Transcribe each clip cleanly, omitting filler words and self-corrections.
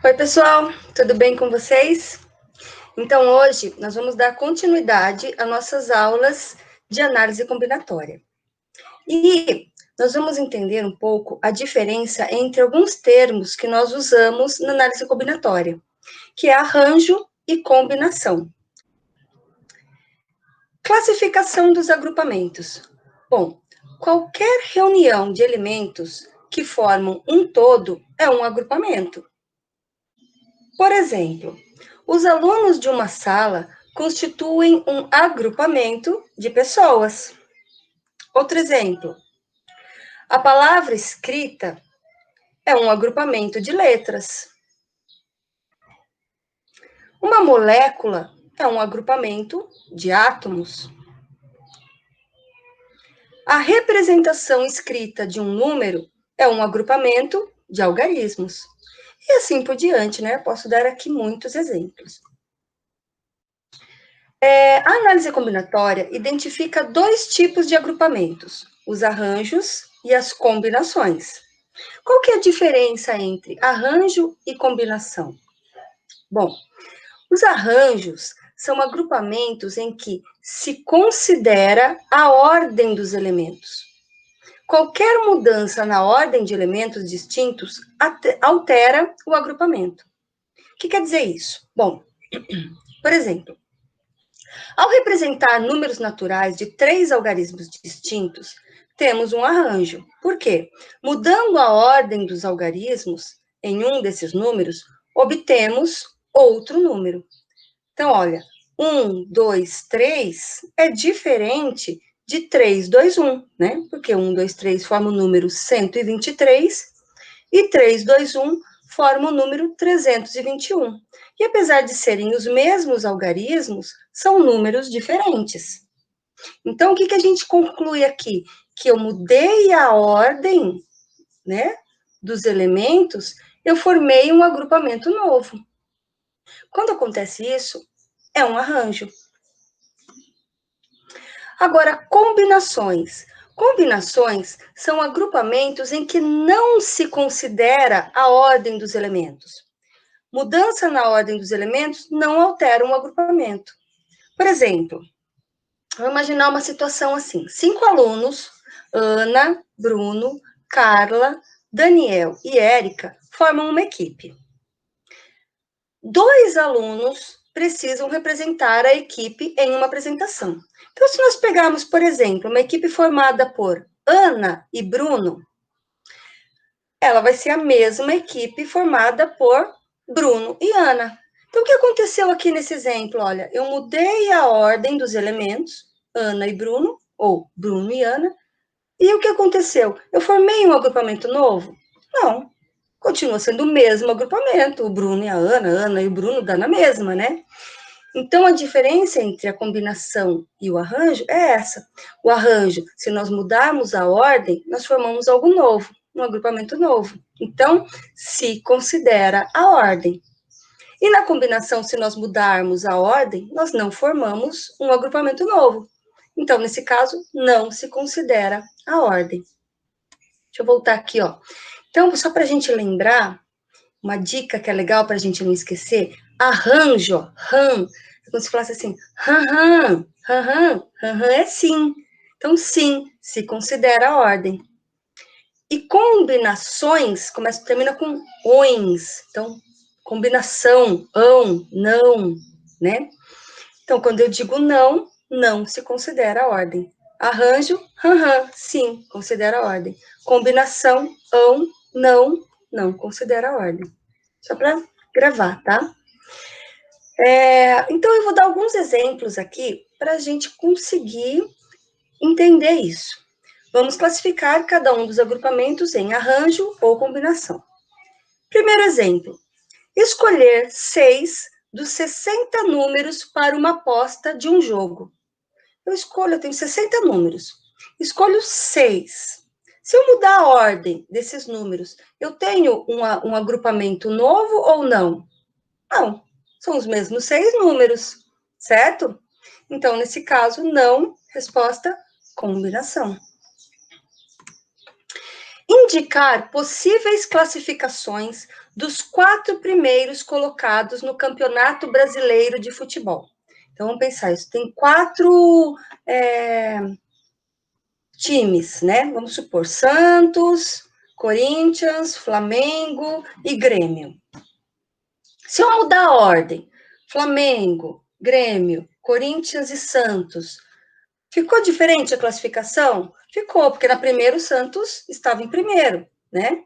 Oi, pessoal, tudo bem com vocês? Então, hoje nós vamos dar continuidade às nossas aulas de análise combinatória. E nós vamos entender um pouco a diferença entre alguns termos que nós usamos na análise combinatória, que é arranjo e combinação. Classificação dos agrupamentos. Bom, qualquer reunião de elementos que formam um todo é um agrupamento. Por exemplo, os alunos de uma sala constituem um agrupamento de pessoas. Outro exemplo, a palavra escrita é um agrupamento de letras. Uma molécula é um agrupamento de átomos. A representação escrita de um número é um agrupamento de algarismos. E assim por diante, né? Posso dar aqui muitos exemplos. A análise combinatória identifica dois tipos de agrupamentos, os arranjos e as combinações. Qual que é a diferença entre arranjo e combinação? Bom, os arranjos são agrupamentos em que se considera a ordem dos elementos. Qualquer mudança na ordem de elementos distintos altera o agrupamento. O que quer dizer isso? Bom, por exemplo, ao representar números naturais de 3 algarismos distintos, temos um arranjo. Por quê? Mudando a ordem dos algarismos em um desses números, obtemos outro número. Então, olha, 1, 2, 3 é diferente de 3, 2, 1, né? Porque 1, 2, 3 forma o número 123 e 3, 2, 1 forma o número 321. E apesar de serem os mesmos algarismos, são números diferentes. Então, o que a gente conclui aqui? Que eu mudei a ordem, né, dos elementos, eu formei um agrupamento novo. Quando acontece isso, é um arranjo. Agora, combinações. Combinações são agrupamentos em que não se considera a ordem dos elementos. Mudança na ordem dos elementos não altera um agrupamento. Por exemplo, vamos imaginar uma situação assim: 5 alunos, Ana, Bruno, Carla, Daniel e Érica, formam uma equipe. 2 alunos precisam representar a equipe em uma apresentação. Então, se nós pegarmos, por exemplo, uma equipe formada por Ana e Bruno, ela vai ser a mesma equipe formada por Bruno e Ana. Então, o que aconteceu aqui nesse exemplo? Olha, eu mudei a ordem dos elementos, Ana e Bruno, ou Bruno e Ana, e o que aconteceu? Eu formei um agrupamento novo? Não, continua sendo o mesmo agrupamento, o Bruno e a Ana e o Bruno dá na mesma, né? Então, a diferença entre a combinação e o arranjo é essa. O arranjo, se nós mudarmos a ordem, nós formamos algo novo, um agrupamento novo. Então, se considera a ordem. E na combinação, se nós mudarmos a ordem, nós não formamos um agrupamento novo. Então, nesse caso, não se considera a ordem. Deixa eu voltar aqui, ó. Então, só para a gente lembrar, uma dica que é legal para a gente não esquecer, arranjo, ó, ram, é como se falasse assim, ram, é sim. Então, sim, se considera a ordem. E combinações, termina com ões, então, combinação, não, né? Então, quando eu digo não, não se considera a ordem. Arranjo, sim, considera a ordem. Combinação, não considera a ordem. Só para gravar, tá? Então, eu vou dar alguns exemplos aqui para a gente conseguir entender isso. Vamos classificar cada um dos agrupamentos em arranjo ou combinação. Primeiro exemplo, escolher 6 dos 60 números para uma aposta de um jogo. Eu tenho 60 números, escolho 6. Se eu mudar a ordem desses números, eu tenho um agrupamento novo ou não? Não, são os mesmos 6 números, certo? Então, nesse caso, não, resposta, combinação. Indicar possíveis classificações dos 4 primeiros colocados no Campeonato Brasileiro de Futebol. Então, vamos pensar isso. Tem 4 times, né? Vamos supor, Santos, Corinthians, Flamengo e Grêmio. Se eu mudar a ordem, Flamengo, Grêmio, Corinthians e Santos, ficou diferente a classificação? Ficou, porque na primeira o Santos estava em primeiro, né?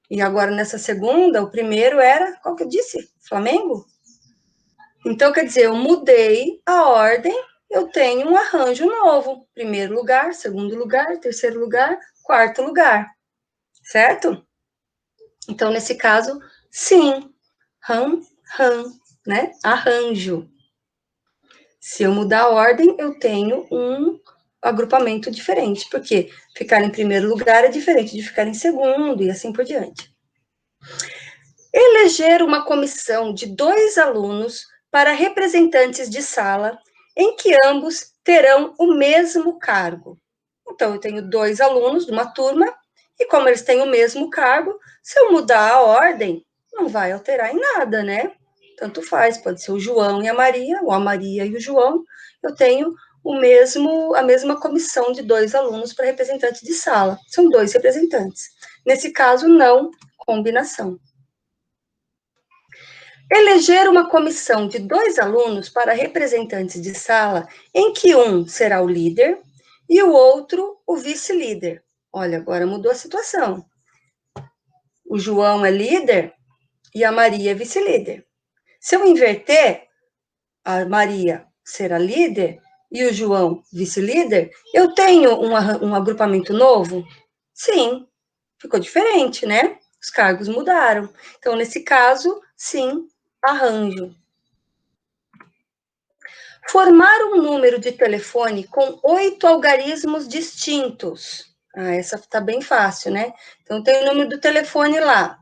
E agora nessa segunda, o primeiro era, qual que eu disse? Flamengo? Então, quer dizer, eu mudei a ordem, eu tenho um arranjo novo. Primeiro lugar, segundo lugar, terceiro lugar, quarto lugar. Certo? Então, nesse caso, sim. Né? Arranjo. Se eu mudar a ordem, eu tenho um agrupamento diferente, porque ficar em primeiro lugar é diferente de ficar em segundo e assim por diante. Eleger uma comissão de 2 alunos para representantes de sala, em que ambos terão o mesmo cargo. Então, eu tenho 2 alunos de uma turma, e como eles têm o mesmo cargo, se eu mudar a ordem, não vai alterar em nada, né? Tanto faz, pode ser o João e a Maria, ou a Maria e o João, eu tenho a mesma comissão de 2 alunos para representantes de sala. São 2 representantes. Nesse caso, não combinação. Eleger uma comissão de 2 alunos para representantes de sala, em que um será o líder e o outro o vice-líder. Olha, agora mudou a situação. O João é líder e a Maria é vice-líder. Se eu inverter, a Maria será líder e o João vice-líder, eu tenho um agrupamento novo? Sim, ficou diferente, né? Os cargos mudaram. Então, nesse caso, sim, arranjo. Formar um número de telefone com 8 algarismos distintos. Ah, essa tá bem fácil, né? Então, tem o número do telefone lá.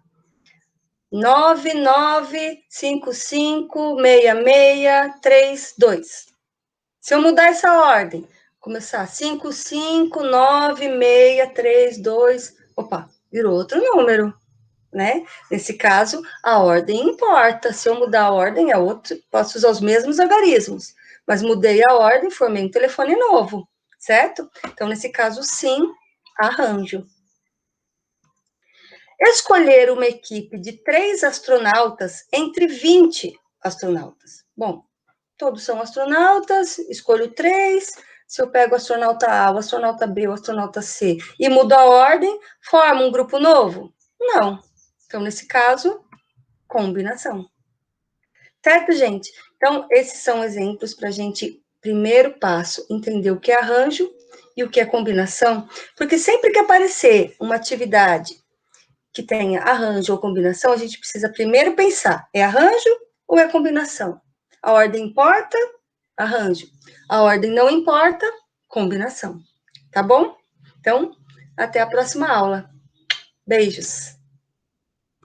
99556632. Se eu mudar essa ordem, começar 5596632, opa, virou outro número, né? Nesse caso, a ordem importa. Se eu mudar a ordem, é outro, posso usar os mesmos algarismos, mas mudei a ordem, formei um telefone novo, certo? Então, nesse caso, sim, arranjo. Escolher uma equipe de 3 astronautas entre 20 astronautas. Bom, todos são astronautas, escolho 3. Se eu pego o astronauta A, o astronauta B, o astronauta C e mudo a ordem, forma um grupo novo? Não. Então, nesse caso, combinação. Certo, gente? Então, esses são exemplos para a gente, primeiro passo, entender o que é arranjo e o que é combinação, porque sempre que aparecer uma atividade que tenha arranjo ou combinação, a gente precisa primeiro pensar, é arranjo ou é combinação? A ordem importa? Arranjo. A ordem não importa? Combinação. Tá bom? Então, até a próxima aula. Beijos!